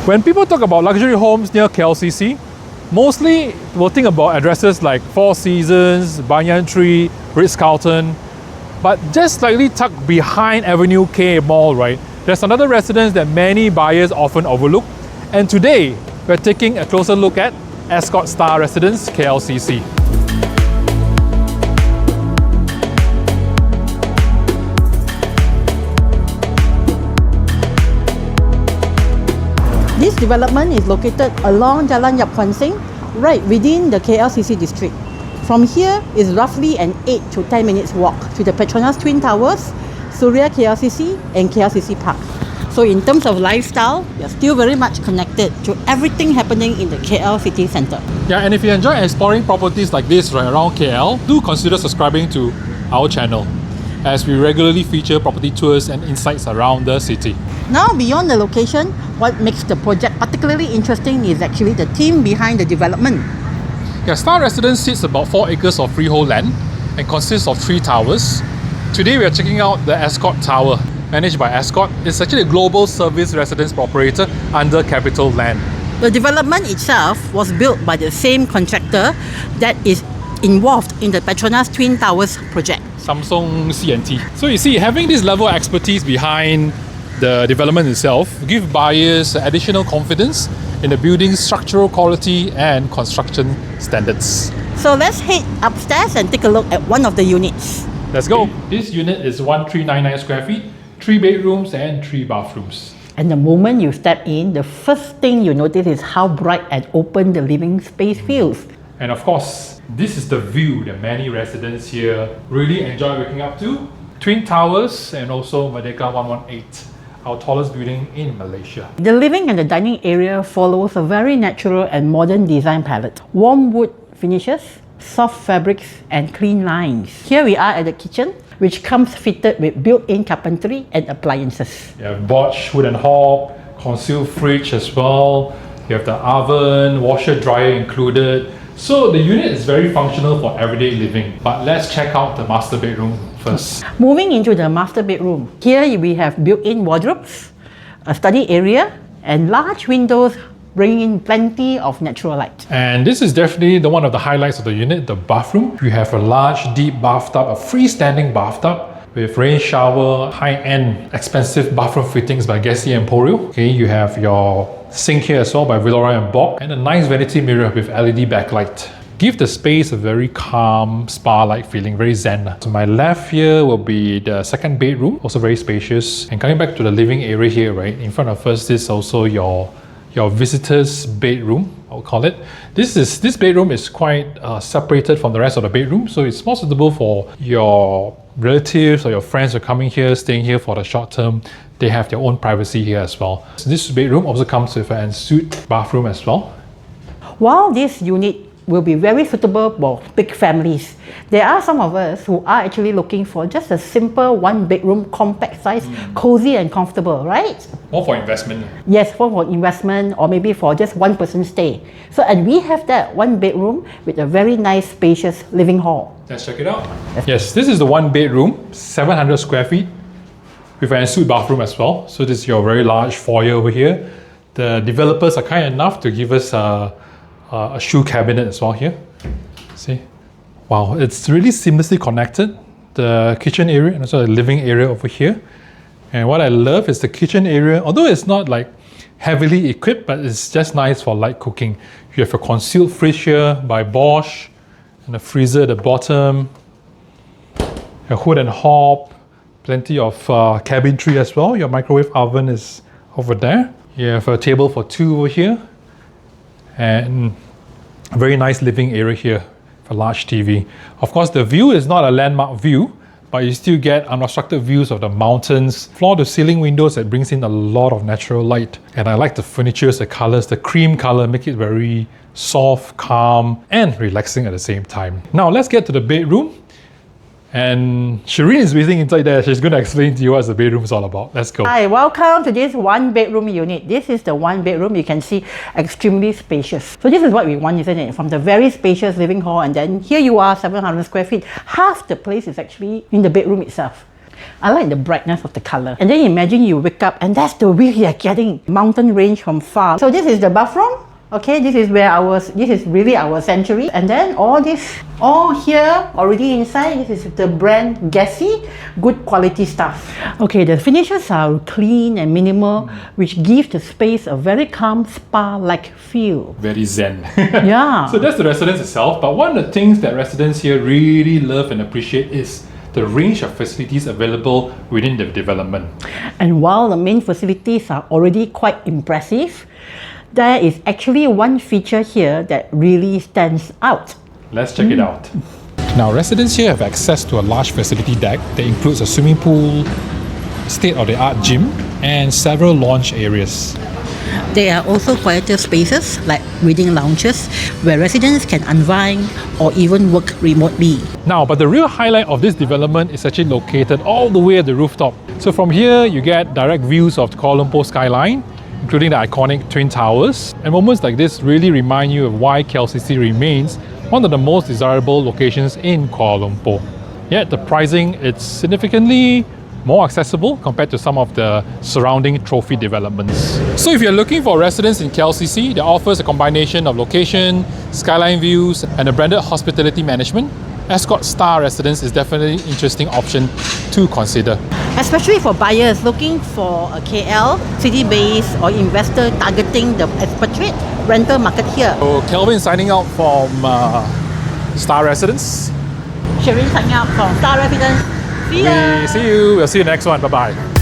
When people talk about luxury homes near KLCC, mostly we'll think about addresses like Four Seasons, Banyan Tree, Ritz Carlton. But just slightly tucked behind Avenue K Mall, right, there's another residence that many buyers often overlook. And today, we're taking a closer look at Ascott Star Residences KLCC. This development is located along Jalan Yap Kwan Seng, right within the KLCC district. From here is roughly an 8 to 10 minutes walk to the Petronas Twin Towers, Suria KLCC and KLCC Park. So in terms of lifestyle, you're still very much connected to everything happening in the KL city centre. Yeah, and if you enjoy exploring properties like this right around KL, do consider subscribing to our channel, as we regularly feature property tours and insights around the city. Now, beyond the location, what makes the project particularly interesting is actually the team behind the development. Yeah, Star Residence sits about 4 acres of freehold land and consists of 3 towers. Today we are checking out the Ascott Tower, managed by Ascott. It's actually a global service residence operator under CapitaLand. The development itself was built by the same contractor that is involved in the Petronas Twin Towers project. Samsung C&T. So you see, having this level of expertise behind the development itself give buyers additional confidence in the building's structural quality and construction standards. So let's head upstairs and take a look at one of the units. Let's go. This unit is 1399 square feet, 3 bedrooms and 3 bathrooms. And the moment you step in, the first thing you notice is how bright and open the living space feels. And of course, this is the view that many residents here really enjoy waking up to. Twin Towers and also Merdeka 118, our tallest building in Malaysia. The living and the dining area follows a very natural and modern design palette. Warm wood finishes, soft fabrics and clean lines. Here we are at the kitchen, which comes fitted with built-in carpentry and appliances. You have Boch wood and hob, concealed fridge as well. You have the oven, washer dryer included. So the unit is very functional for everyday living. But let's check out the master bedroom first. Moving into the master bedroom, here we have built-in wardrobes, a study area and large windows bringing in plenty of natural light. And this is definitely one of the highlights of the unit, the bathroom. You have a large deep bathtub, a freestanding bathtub with rain shower, high-end expensive bathroom fittings by Gessi and Porio. Okay, you have your sink here as well by Villeroy and Boch, and a nice vanity mirror with LED backlight. Give the space a very calm, spa-like feeling, very zen. To my left here will be the second bedroom, also very spacious. And coming back to the living area here, right, in front of us, this is also your visitor's bedroom, I would call it. This bedroom is quite separated from the rest of the bedroom, so it's more suitable for your relatives or your friends who are coming here, staying here for the short term. They have their own privacy here as well. So this bedroom also comes with an ensuite bathroom as well. While this unit will be very suitable for big families, there are some of us who are actually looking for just a simple 1-bedroom, compact size, cozy and comfortable, right? More for investment. Yes, for investment or maybe for just one person stay. So, and we have that 1-bedroom with a very nice spacious living hall. Let's check it out. Yes, this is the 1-bedroom, 700 square feet with an ensuite bathroom as well. So this is your very large foyer over here. The developers are kind enough to give us a shoe cabinet as well here. See? Wow, it's really seamlessly connected. The kitchen area and also the living area over here. And what I love is the kitchen area, although it's not like heavily equipped, but it's just nice for light cooking. You have a concealed fridge here by Boch and a freezer at the bottom. A hood and hob, plenty of cabinetry as well. Your microwave oven is over there. You have a table for 2 over here. And a very nice living area here for a large TV. Of course, the view is not a landmark view, but you still get unobstructed views of the mountains, floor-to-ceiling windows that brings in a lot of natural light. And I like the furnitures, the colors, the cream color make it very soft, calm, and relaxing at the same time. Now let's get to the bedroom. And Shireen is waiting inside there. She's going to explain to you what the bedroom is all about. Let's go. Hi, welcome to this 1-bedroom unit. This is the 1-bedroom. You can see extremely spacious. So this is what we want, isn't it? From the very spacious living hall, and then here you are, 700 square feet. Half the place is actually in the bedroom itself. I like the brightness of the color. And then imagine you wake up and that's the view you're getting. Mountain range from far. So this is the bathroom. Okay, this is really our sanctuary. And then all here already inside, this is the brand Gessi, good quality stuff. Okay, the finishes are clean and minimal, which gives the space a very calm spa-like feel. Very zen. Yeah. So that's the residence itself, but one of the things that residents here really love and appreciate is the range of facilities available within the development. And while the main facilities are already quite impressive, there is actually one feature here that really stands out. Let's check it out. Now, residents here have access to a large facility deck that includes a swimming pool, state-of-the-art gym, and several lounge areas. There are also quieter spaces like reading lounges where residents can unwind or even work remotely. Now, but the real highlight of this development is actually located all the way at the rooftop. So from here, you get direct views of the Kuala Lumpur Skyline, including the iconic Twin Towers. And moments like this really remind you of why KLCC remains one of the most desirable locations in Kuala Lumpur. Yet the pricing is significantly more accessible compared to some of the surrounding trophy developments. So if you're looking for a residence in KLCC that offers a combination of location, skyline views, and a branded hospitality management, Ascott Star Residences is definitely an interesting option to consider. Especially for buyers looking for a KL, city-based or investor targeting the expatriate rental market here. So Kelvin signing out from Star Residence. Shireen signing out from Star Residence. See ya! See you. We'll see you next one. Bye-bye.